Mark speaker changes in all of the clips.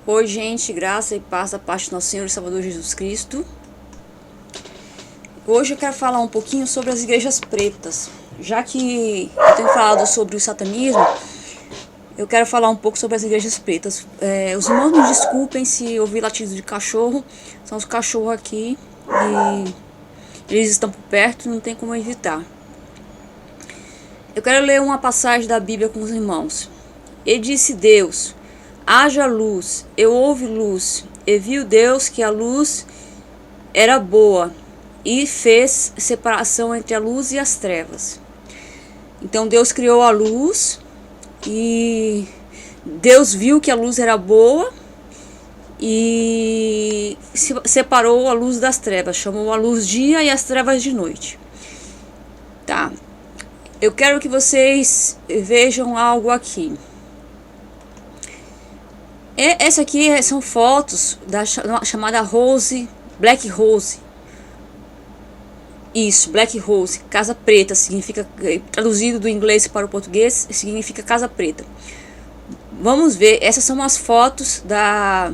Speaker 1: Oi, gente, graça e paz da parte do nosso Senhor e Salvador Jesus Cristo. Hoje eu quero falar um pouquinho sobre as igrejas pretas. Já que eu tenho falado sobre o satanismo, eu quero falar um pouco sobre as igrejas pretas. Os irmãos me desculpem se ouvir latido de cachorro, são os cachorros aqui e eles estão por perto, não tem como evitar. Eu quero ler uma passagem da Bíblia com os irmãos. E disse Deus: haja luz, e houve luz, e viu Deus que a luz era boa, e fez separação entre a luz e as trevas. Então Deus criou a luz, e Deus viu que a luz era boa, e separou a luz das trevas, chamou a luz dia e as trevas de noite. Tá, eu quero que vocês vejam algo aqui. Essa aqui são fotos da chamada Rose, Black Rose. Isso, Black Rose, casa preta, significa, traduzido do inglês para o português, significa casa preta. Vamos ver, essas são as fotos da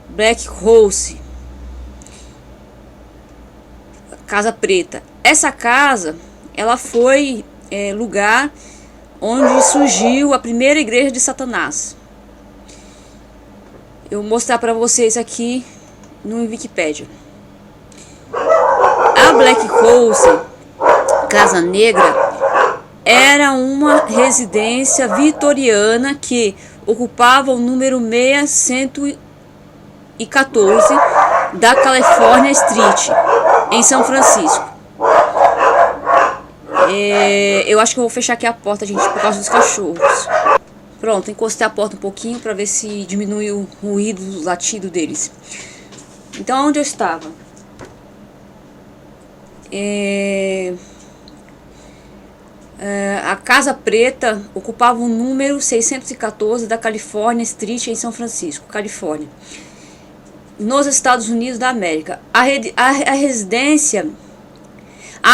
Speaker 1: Black Rose, casa preta. Essa casa, ela foi lugar onde surgiu a primeira igreja de Satanás. Eu vou mostrar para vocês aqui no Wikipedia. A Black Rose, Casa Negra, era uma residência vitoriana que ocupava o número 6114 da California Street, em São Francisco. Eu acho que eu vou fechar aqui a porta, gente, por causa dos cachorros. Pronto, encostei a porta um pouquinho para ver se diminui o ruído, o latido deles. Então, onde eu estava? A Casa Preta ocupava o número 614 da California Street, em São Francisco, Califórnia, nos Estados Unidos da América. A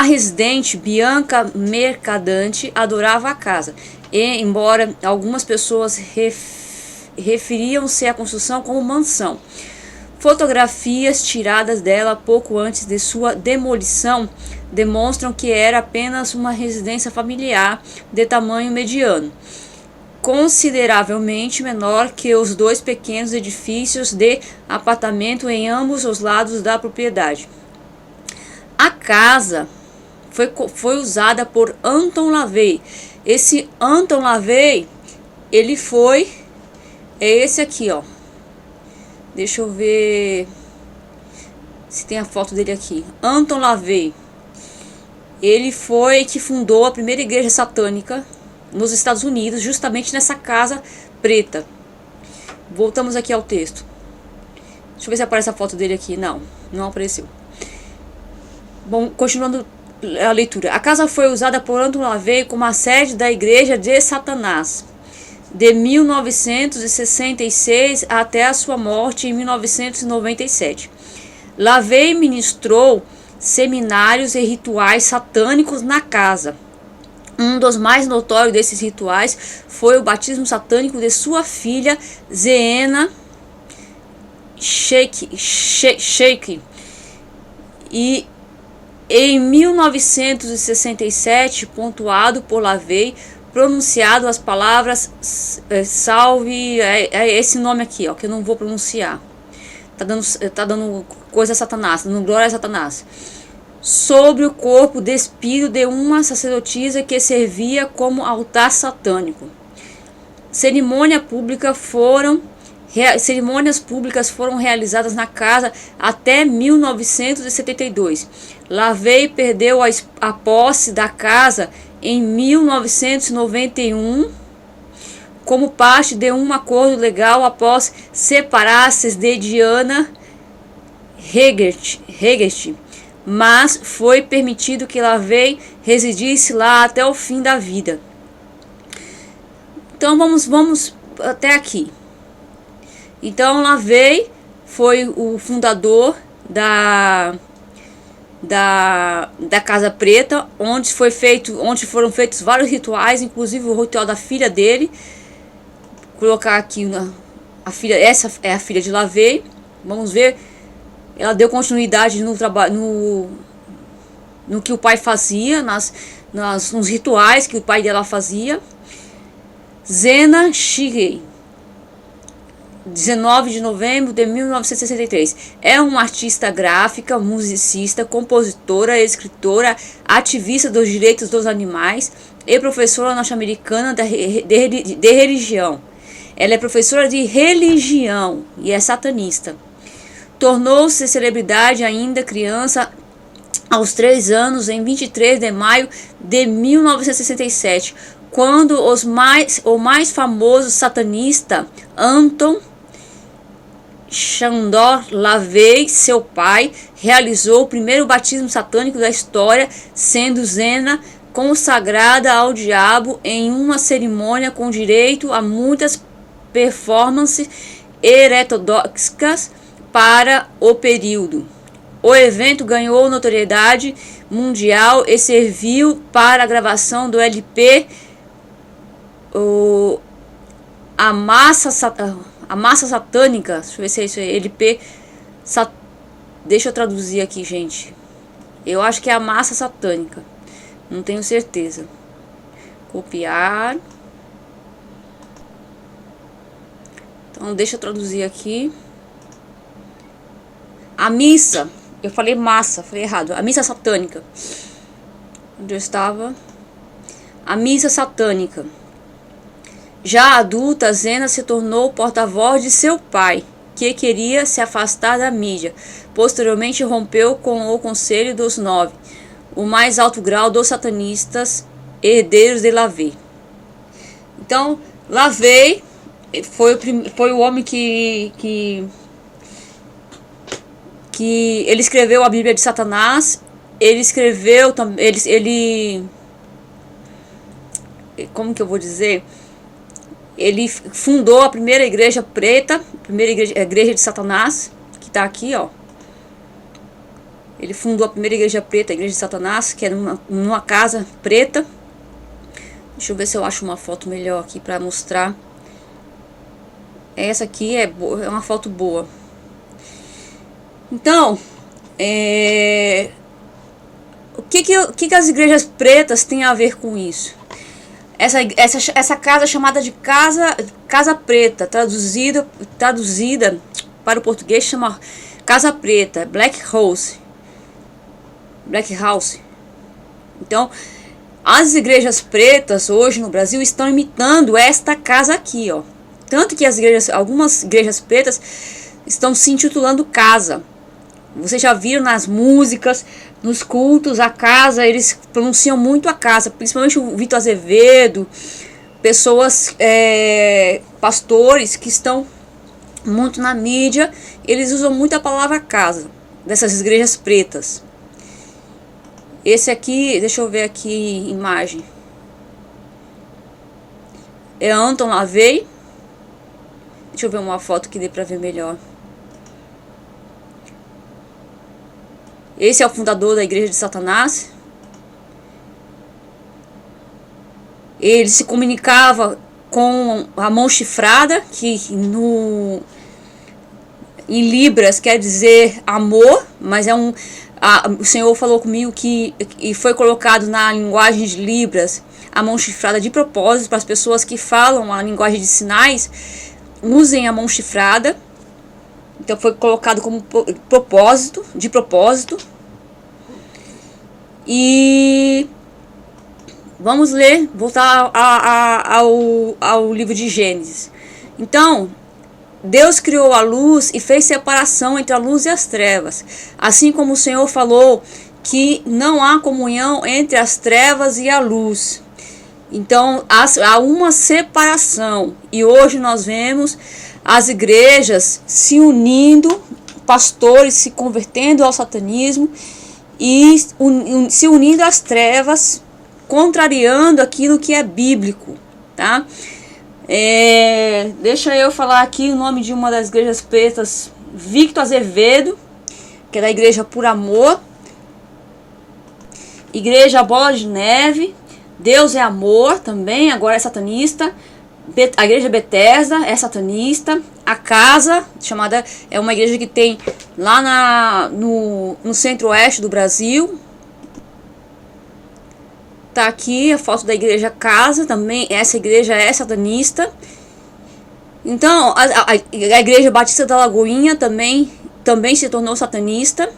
Speaker 1: residente Bianca Mercadante adorava a casa, e embora algumas pessoas referiam-se à construção como mansão, fotografias tiradas dela pouco antes de sua demolição demonstram que era apenas uma residência familiar de tamanho mediano, consideravelmente menor que os dois pequenos edifícios de apartamento em ambos os lados da propriedade. A casa foi usada por Anton LaVey. Esse Anton LaVey, ele foi... É esse aqui, ó. Deixa eu ver se tem a foto dele aqui. Anton LaVey. Ele foi que fundou a primeira igreja satânica nos Estados Unidos, justamente nessa Casa Preta. Voltamos aqui ao texto. Deixa eu ver se aparece a foto dele aqui. Não apareceu. Bom, continuando a leitura. A casa foi usada por Anton LaVey como a sede da Igreja de Satanás, de 1966 até a sua morte em 1997. LaVey ministrou seminários e rituais satânicos na casa. Um dos mais notórios desses rituais foi o batismo satânico de sua filha Zeena Shake. E em 1967, pontuado por LaVey, pronunciado as palavras salve, esse nome aqui, ó, que eu não vou pronunciar. Tá dando coisa a Satanás, dando glória a Satanás. Sobre o corpo despido de uma sacerdotisa que servia como altar satânico. Cerimônias públicas foram realizadas na casa até 1972. LaVey perdeu a posse da casa em 1991 como parte de um acordo legal após separar-se de Diana Heggert, mas foi permitido que LaVey residisse lá até o fim da vida. Então vamos até aqui. Então LaVey foi o fundador da Casa Preta, onde foram feitos vários rituais, inclusive o ritual da filha dele. Vou colocar aqui essa é a filha de Lavey. Vamos ver, ela deu continuidade no trabalho, no que o pai fazia, nos rituais que o pai dela fazia. Zena Shirei, 19 de novembro de 1963. É uma artista gráfica, musicista, compositora, escritora, ativista dos direitos dos animais e professora norte-americana de religião. Ela é professora de religião e é satanista. Tornou-se celebridade ainda criança aos 3 anos, em 23 de maio de 1967, quando o mais famoso satanista, Anton Chandor Lavey, seu pai, realizou o primeiro batismo satânico da história, sendo Zena consagrada ao diabo em uma cerimônia com direito a muitas performances heterodoxas para o período. O evento ganhou notoriedade mundial e serviu para a gravação do LP A Massa Satânica. Deixa eu ver se é isso aí. LP Deixa eu traduzir aqui, gente. Eu acho que é A Massa Satânica, não tenho certeza. Copiar. Então deixa eu traduzir aqui. A missa, eu falei massa, falei errado. A missa satânica. Onde eu estava? A missa satânica. Já adulta, Zena se tornou porta-voz de seu pai, que queria se afastar da mídia. Posteriormente rompeu com o Conselho dos 9, o mais alto grau dos satanistas herdeiros de Lavey. Então, Lavey foi o homem que ele escreveu a Bíblia de Satanás. Ele escreveu também, como que eu vou dizer? Ele fundou a primeira igreja preta, a igreja de Satanás, que está aqui, ó. Ele fundou a primeira igreja preta, a igreja de Satanás, que era numa casa preta. Deixa eu ver se eu acho uma foto melhor aqui para mostrar. Essa aqui é uma foto boa. Então, o que as igrejas pretas têm a ver com isso? Essa casa chamada de casa preta, traduzida para o português, chama casa preta, Black House. Então, as igrejas pretas hoje no Brasil estão imitando esta casa aqui, ó. Tanto que algumas igrejas pretas estão se intitulando casa. Vocês já viram nas músicas, nos cultos, a casa, eles pronunciam muito a casa, principalmente o Vitor Azevedo, pessoas, pastores que estão muito na mídia, eles usam muito a palavra casa, dessas igrejas pretas. Esse aqui, deixa eu ver aqui, imagem, é Anton Lavey. Deixa eu ver uma foto que dê pra ver melhor. Esse é o fundador da igreja de Satanás. Ele se comunicava com a mão chifrada, que em Libras quer dizer amor, mas o Senhor falou comigo e foi colocado na linguagem de Libras a mão chifrada de propósito, para as pessoas que falam a linguagem de sinais usem a mão chifrada. Então foi colocado como de propósito. E vamos voltar ao livro de Gênesis. Então, Deus criou a luz e fez separação entre a luz e as trevas. Assim como o Senhor falou que não há comunhão entre as trevas e a luz. Então, há uma separação. E hoje nós vemos as igrejas se unindo, pastores se convertendo ao satanismo e se unindo às trevas, contrariando aquilo que é bíblico, tá? Deixa eu falar aqui o nome de uma das igrejas pretas, Vitor Azevedo, que é da Igreja Por Amor, Igreja Bola de Neve, Deus é Amor, também, agora é satanista, A igreja Bethesda é satanista. A casa, chamada, é uma igreja que tem lá no centro-oeste do Brasil. Tá aqui a foto da igreja Casa, também essa igreja é satanista. Então, a igreja Batista da Lagoinha também se tornou satanista.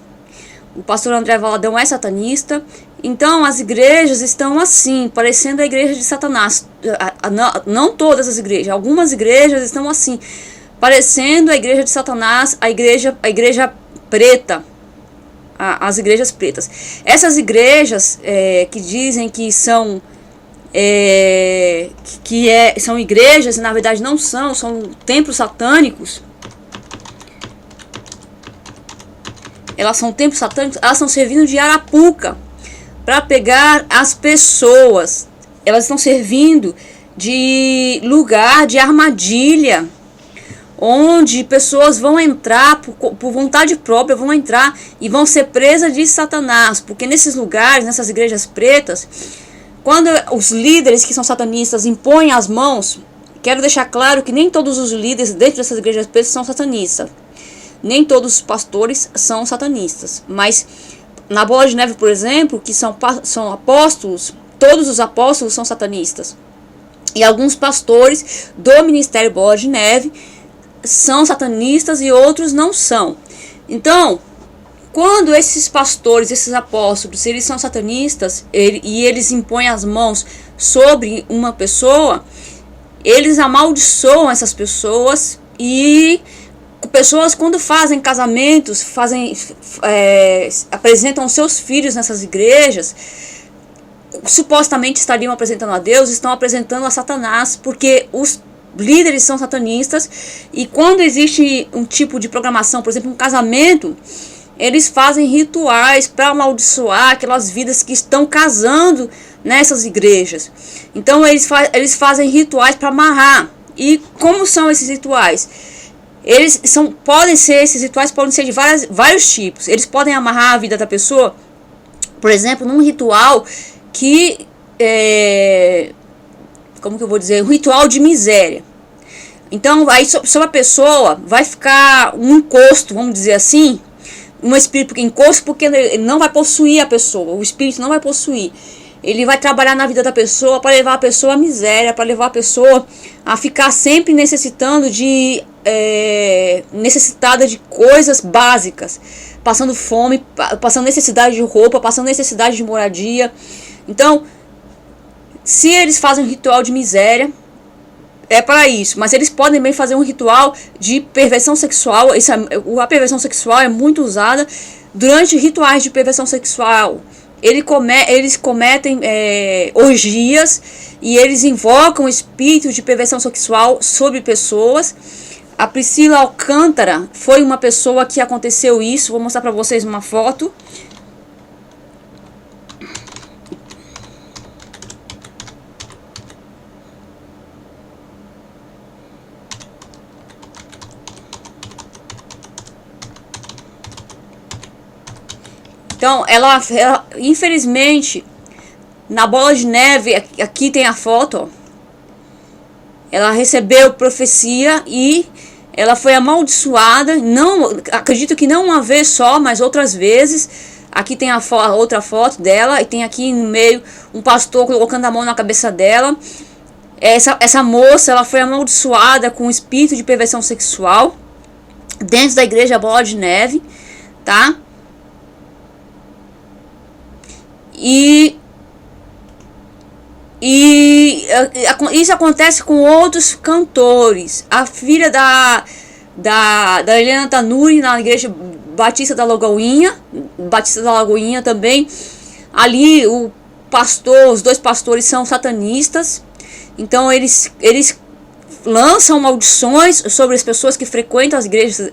Speaker 1: O pastor André Valadão é satanista. Então, as igrejas estão assim, parecendo a igreja de Satanás. Não todas as igrejas, algumas igrejas estão assim, parecendo a igreja de Satanás, a igreja preta. As igrejas pretas. Essas igrejas que dizem que são são igrejas, na verdade não são templos satânicos. Elas são templos satânicos, elas estão servindo de arapuca para pegar as pessoas. Elas estão servindo de lugar de armadilha, onde pessoas vão entrar por vontade própria, vão entrar e vão ser presas de Satanás, porque nesses lugares, nessas igrejas pretas, quando os líderes que são satanistas impõem as mãos, quero deixar claro que nem todos os líderes dentro dessas igrejas pretas são satanistas, nem todos os pastores são satanistas, mas na Bola de Neve, por exemplo, que são apóstolos, todos os apóstolos são satanistas, e alguns pastores do Ministério Bola de Neve são satanistas e outros não são. Então, quando esses pastores, esses apóstolos, eles são satanistas e eles impõem as mãos sobre uma pessoa, eles amaldiçoam essas pessoas. E pessoas, quando fazem casamentos, apresentam seus filhos nessas igrejas, supostamente estariam apresentando a Deus, estão apresentando a Satanás, porque os líderes são satanistas. E quando existe um tipo de programação, por exemplo, um casamento, eles fazem rituais para amaldiçoar aquelas vidas que estão casando nessas igrejas. Então eles fazem rituais para amarrar. E como são esses rituais? Esses rituais podem ser de vários tipos. Eles podem amarrar a vida da pessoa, por exemplo, num ritual que como que eu vou dizer? Um ritual de miséria. Então, aí sobre a pessoa vai ficar um encosto, vamos dizer assim, um espírito encosto, porque ele não vai possuir a pessoa, o espírito não vai possuir. Ele vai trabalhar na vida da pessoa para levar a pessoa à miséria, para levar a pessoa a ficar sempre necessitada de coisas básicas, passando fome, passando necessidade de roupa, passando necessidade de moradia. Então, se eles fazem um ritual de miséria, é para isso. Mas eles podem também fazer um ritual de perversão sexual. A perversão sexual é muito usada durante rituais de perversão sexual. Eles cometem orgias e eles invocam o espírito de perversão sexual sobre pessoas. A Priscila Alcântara foi uma pessoa que aconteceu isso. Vou mostrar para vocês uma foto. Então, ela infelizmente, na Bola de Neve, aqui tem a foto, ó, ela recebeu profecia e ela foi amaldiçoada, acredito que não uma vez só, mas outras vezes. Aqui tem a outra foto dela, e tem aqui no meio um pastor colocando a mão na cabeça dela. Essa moça, ela foi amaldiçoada com o espírito de perversão sexual dentro da igreja Bola de Neve, tá? E isso acontece com outros cantores. A filha da Helena Tanuri na igreja Batista da Lagoinha também. Ali os dois pastores são satanistas. Então eles lançam maldições sobre as pessoas que frequentam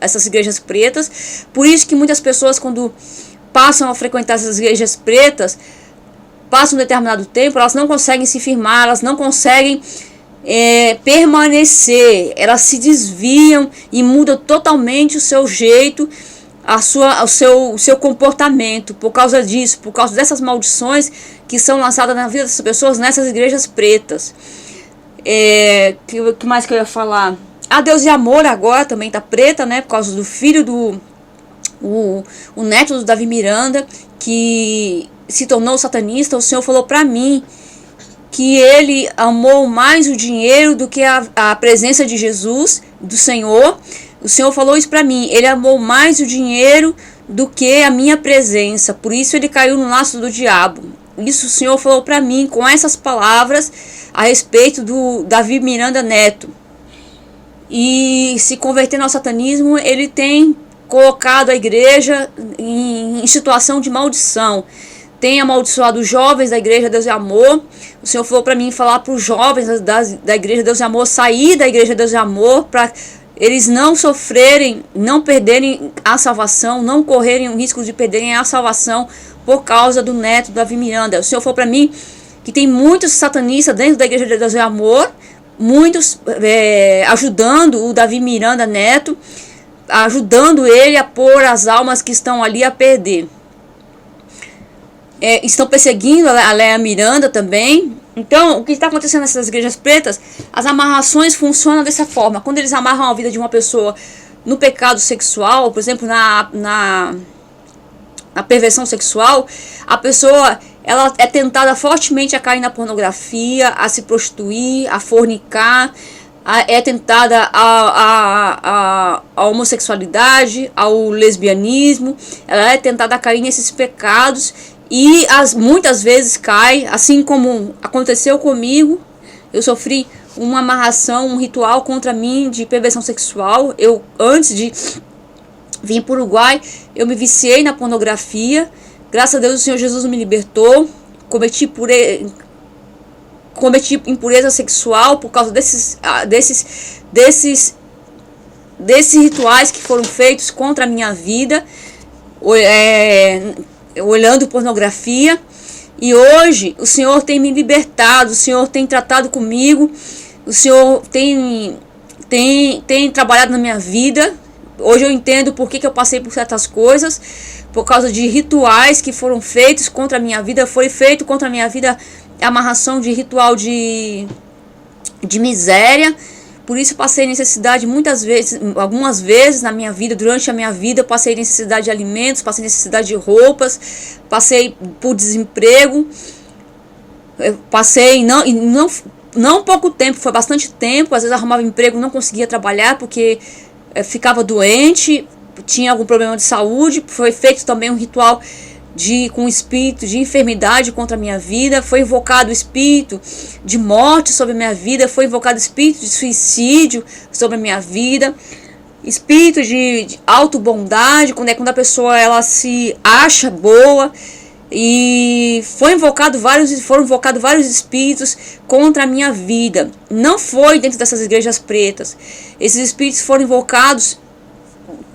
Speaker 1: essas igrejas pretas. Por isso que muitas pessoas, quando passam a frequentar essas igrejas pretas, passam um determinado tempo, elas não conseguem se firmar, elas não conseguem permanecer, elas se desviam e mudam totalmente o seu jeito, o seu comportamento, por causa disso, por causa dessas maldições que são lançadas na vida dessas pessoas nessas igrejas pretas. Que mais que eu ia falar? A Deus e Amor agora também tá preta, né? Por causa do filho do... O neto do Davi Miranda, que se tornou satanista. O Senhor falou pra mim que ele amou mais o dinheiro do que a presença de Jesus, do Senhor. O Senhor falou isso pra mim. Ele amou mais o dinheiro do que a minha presença. Por isso ele caiu no laço do diabo. Isso o Senhor falou pra mim com essas palavras a respeito do Davi Miranda Neto. E se convertendo ao satanismo, ele tem colocado a igreja em situação de maldição. Tem amaldiçoado os jovens da igreja Deus e Amor. O Senhor falou para mim falar para os jovens da igreja Deus e Amor sair da igreja Deus e Amor, para eles não sofrerem, não perderem a salvação, não correrem o risco de perderem a salvação por causa do neto do Davi Miranda. O Senhor falou para mim que tem muitos satanistas dentro da igreja Deus e Amor, muitos ajudando o Davi Miranda Neto, ajudando ele a pôr as almas que estão ali a perder. Estão perseguindo a Léa Miranda também. Então, o que está acontecendo nessas igrejas pretas? As amarrações funcionam dessa forma. Quando eles amarram a vida de uma pessoa no pecado sexual, por exemplo, na perversão sexual, a pessoa ela é tentada fortemente a cair na pornografia, a se prostituir, a fornicar, é tentada a homossexualidade, ao lesbianismo. Ela é tentada a cair nesses pecados e muitas vezes cai, assim como aconteceu comigo. Eu sofri uma amarração, um ritual contra mim de perversão sexual. Eu, antes de vir para o Uruguai, eu me viciei na pornografia. Graças a Deus o Senhor Jesus me libertou. Cometi impureza sexual por causa desses rituais que foram feitos contra a minha vida, olhando pornografia. E hoje o Senhor tem me libertado, o Senhor tem tratado comigo, o Senhor tem trabalhado na minha vida. Hoje eu entendo por que eu passei por certas coisas, por causa de rituais que foram feitos contra a minha vida. Foi feito contra a minha vida a amarração de ritual de miséria. Por isso passei necessidade algumas vezes na minha vida, durante a minha vida, eu passei necessidade de alimentos, passei necessidade de roupas, passei por desemprego, eu passei não pouco tempo, foi bastante tempo. Às vezes arrumava emprego, não conseguia trabalhar porque ficava doente, tinha algum problema de saúde. Foi feito também um ritual com o espírito de enfermidade contra a minha vida. Foi invocado o espírito de morte sobre a minha vida. Foi invocado o espírito de suicídio sobre a minha vida. Espírito de auto-bondade, quando a pessoa ela se acha boa. E foram invocados vários espíritos contra a minha vida. Não foi dentro dessas igrejas pretas. Esses espíritos foram invocados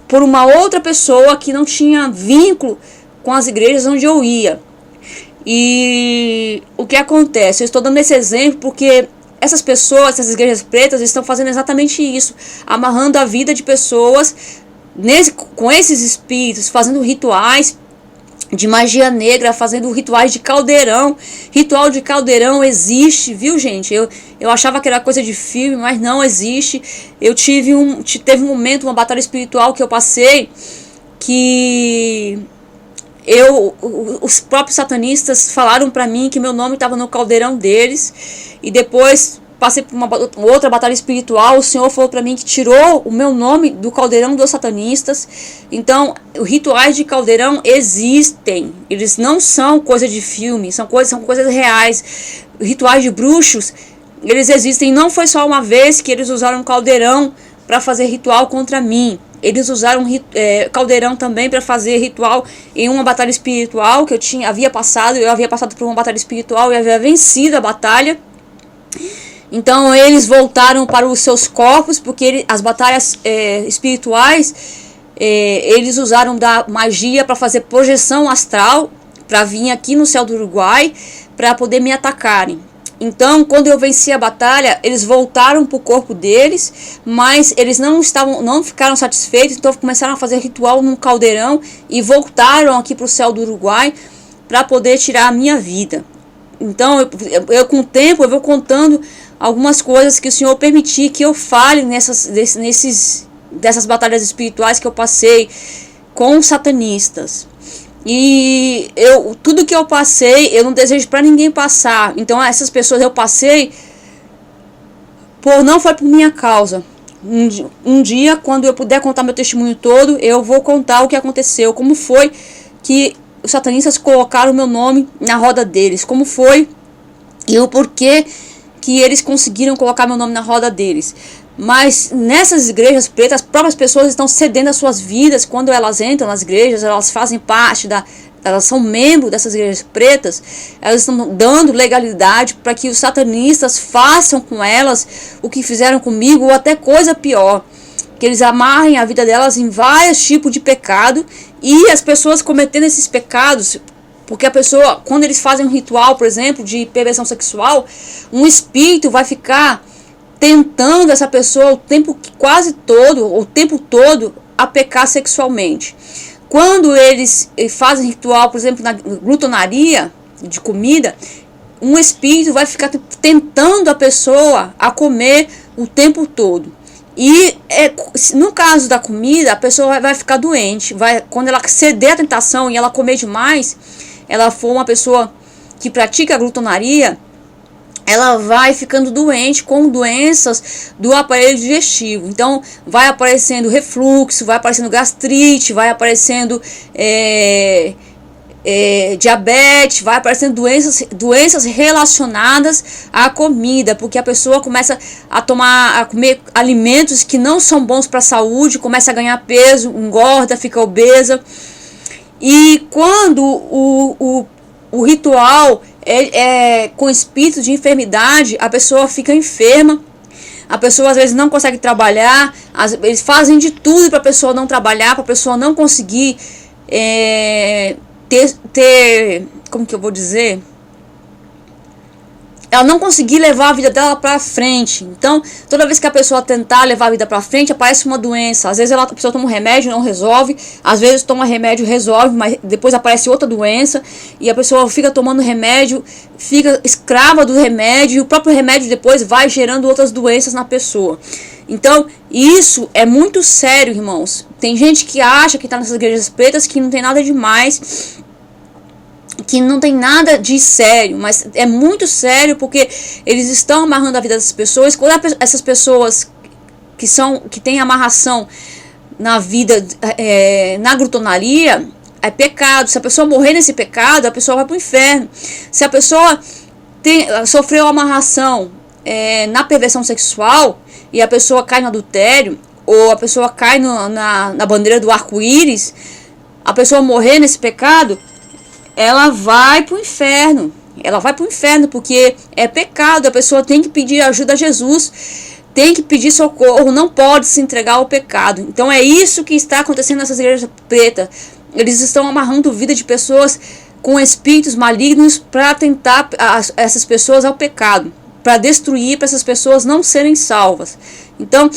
Speaker 1: por uma outra pessoa que não tinha vínculo com as igrejas onde eu ia. E o que acontece? Eu estou dando esse exemplo porque essas pessoas, essas igrejas pretas, estão fazendo exatamente isso, amarrando a vida de pessoas com esses espíritos, fazendo rituais de magia negra, fazendo rituais de caldeirão. Ritual de caldeirão existe, viu, gente? Eu achava que era coisa de filme, mas não existe. Teve um momento, uma batalha espiritual que eu passei, que os próprios satanistas falaram pra mim que meu nome estava no caldeirão deles. E depois passei por uma outra batalha espiritual. O Senhor falou pra mim que tirou o meu nome do caldeirão dos satanistas. Então, os rituais de caldeirão existem. Eles não são coisa de filme, são coisas reais. Rituais de bruxos, eles existem. Não foi só uma vez que eles usaram caldeirão para fazer ritual contra mim. Eles usaram caldeirão também para fazer ritual em uma batalha espiritual que eu havia passado. Eu havia passado por uma batalha espiritual e havia vencido a batalha. Então eles voltaram para os seus corpos, porque as batalhas espirituais, eles usaram da magia para fazer projeção astral, para vir aqui no céu do Uruguai, para poder me atacarem. Então, quando eu venci a batalha, eles voltaram para o corpo deles, mas eles não ficaram satisfeitos, então começaram a fazer ritual num caldeirão e voltaram aqui para o céu do Uruguai para poder tirar a minha vida. Então, eu com o tempo, eu vou contando algumas coisas que o Senhor permitir que eu fale dessas batalhas espirituais que eu passei com os satanistas. E tudo que eu passei, eu não desejo para ninguém passar. Então essas pessoas eu passei não foi por minha causa. Um dia, quando eu puder contar meu testemunho todo, eu vou contar o que aconteceu, como foi que os satanistas colocaram o meu nome na roda deles, como foi e o porquê que eles conseguiram colocar meu nome na roda deles. Mas nessas igrejas pretas, as próprias pessoas estão cedendo as suas vidas. Quando elas entram nas igrejas, elas fazem parte elas são membros dessas igrejas pretas, elas estão dando legalidade para que os satanistas façam com elas o que fizeram comigo, ou até coisa pior, que eles amarrem a vida delas em vários tipos de pecado, e as pessoas cometendo esses pecados, porque a pessoa, quando eles fazem um ritual, por exemplo, de perversão sexual, um espírito vai ficar tentando essa pessoa o tempo todo a pecar sexualmente. Quando eles fazem ritual, por exemplo, na glutonaria de comida, um espírito vai ficar tentando a pessoa a comer o tempo todo. E no caso da comida, a pessoa vai ficar doente. Quando ela ceder à tentação e ela comer demais, ela for uma pessoa que pratica a glutonaria, ela vai ficando doente com doenças do aparelho digestivo. Então vai aparecendo refluxo, vai aparecendo gastrite, vai aparecendo diabetes, vai aparecendo doenças relacionadas à comida, porque a pessoa começa a comer alimentos que não são bons para a saúde, começa a ganhar peso, engorda, fica obesa. E quando o ritual com espírito de enfermidade, a pessoa fica enferma, a pessoa às vezes não consegue trabalhar, eles fazem de tudo para a pessoa não trabalhar, para a pessoa não conseguir ter, como que eu vou dizer? Ela não conseguir levar a vida dela para frente. Então, toda vez que a pessoa tentar levar a vida para frente, aparece uma doença. Às vezes a pessoa toma um remédio e não resolve. Às vezes toma remédio e resolve, mas depois aparece outra doença. E a pessoa fica tomando remédio, fica escrava do remédio. E o próprio remédio depois vai gerando outras doenças na pessoa. Então, isso é muito sério, irmãos. Tem gente que acha que está nessas igrejas pretas que não tem nada demais, que não tem nada de sério, mas é muito sério, porque eles estão amarrando a vida dessas pessoas. Quando essas pessoas que têm amarração na vida, na glutonaria, é pecado. Se a pessoa morrer nesse pecado, a pessoa vai para o inferno. Se a pessoa sofreu amarração na perversão sexual e a pessoa cai no adultério, ou a pessoa cai na bandeira do arco-íris, a pessoa morrer nesse pecado, ela vai para o inferno. Ela vai para o inferno porque é pecado. A pessoa tem que pedir ajuda a Jesus, tem que pedir socorro, não pode se entregar ao pecado. Então é isso que está acontecendo nessas igrejas pretas. Eles estão amarrando a vida de pessoas com espíritos malignos para tentar essas pessoas ao pecado, para destruir, para essas pessoas não serem salvas. Então,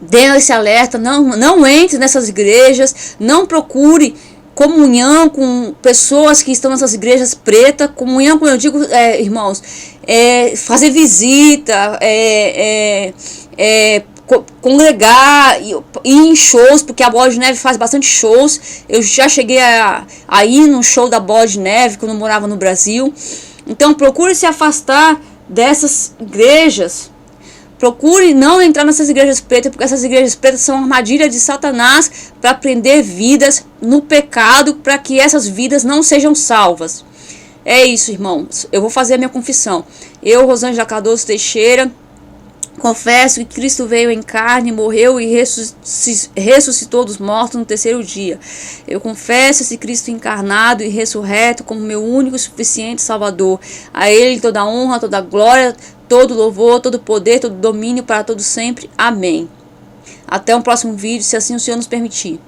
Speaker 1: dê esse alerta, não entre nessas igrejas, não procure comunhão com pessoas que estão nessas igrejas pretas. Comunhão, como eu digo, irmãos, fazer visita, congregar, ir em shows, porque a Bola de Neve faz bastante shows. Eu já cheguei a ir num show da Bola de Neve quando eu morava no Brasil. Então procure se afastar dessas igrejas. Procure não entrar nessas igrejas pretas, porque essas igrejas pretas são armadilhas de Satanás para prender vidas no pecado, para que essas vidas não sejam salvas. É isso, irmãos. Eu vou fazer a minha confissão. Eu, Rosângela Cardoso Teixeira, confesso que Cristo veio em carne, morreu e ressuscitou dos mortos no terceiro dia. Eu confesso esse Cristo encarnado e ressurreto como meu único e suficiente Salvador. A Ele toda a honra, toda a glória, todo louvor, todo poder, todo domínio para todo sempre. Amém. Até o próximo vídeo, se assim o Senhor nos permitir.